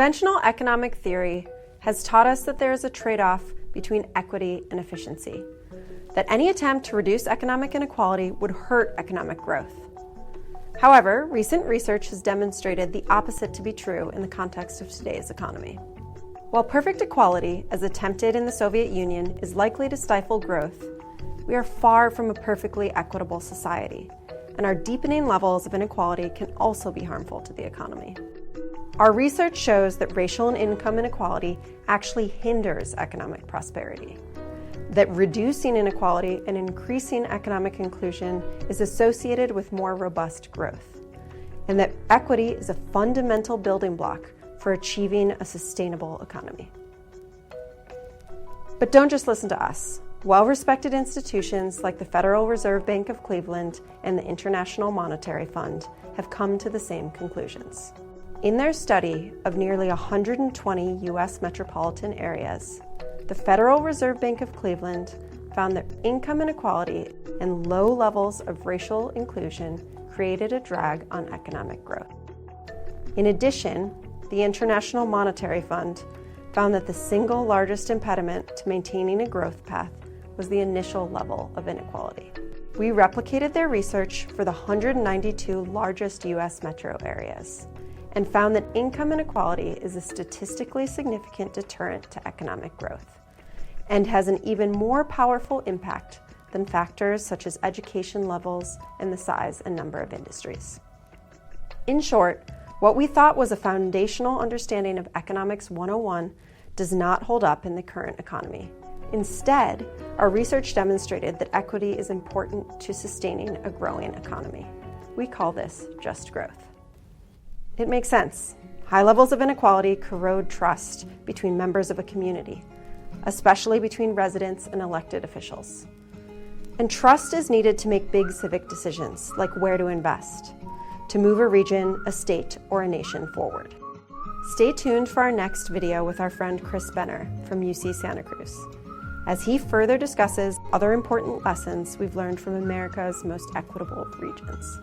Conventional economic theory has taught us that there is a trade-off between equity and efficiency, that any attempt to reduce economic inequality would hurt economic growth. However, recent research has demonstrated the opposite to be true in the context of today's economy. While perfect equality, as attempted in the Soviet Union, is likely to stifle growth, we are far from a perfectly equitable society, and our deepening levels of inequality can also be harmful to the economy. Our research shows that racial and income inequality actually hinders economic prosperity, that reducing inequality and increasing economic inclusion is associated with more robust growth, and that equity is a fundamental building block for achieving a sustainable economy. But don't just listen to us. Well-respected institutions like the Federal Reserve Bank of Cleveland and the International Monetary Fund have come to the same conclusions. In their study of nearly 120 U.S. metropolitan areas, the Federal Reserve Bank of Cleveland found that income inequality and low levels of racial inclusion created a drag on economic growth. In addition, the International Monetary Fund found that the single largest impediment to maintaining a growth path was the initial level of inequality. We replicated their research for the 192 largest U.S. metro areas and found that income inequality is a statistically significant deterrent to economic growth and has an even more powerful impact than factors such as education levels and the size and number of industries. In short, what we thought was a foundational understanding of Economics 101 does not hold up in the current economy. Instead, our research demonstrated that equity is important to sustaining a growing economy. We call this just growth. It makes sense. High levels of inequality corrode trust between members of a community, especially between residents and elected officials. And trust is needed to make big civic decisions, like where to invest, to move a region, a state, or a nation forward. Stay tuned for our next video with our friend Chris Benner from UC Santa Cruz, as he further discusses other important lessons we've learned from America's most equitable regions.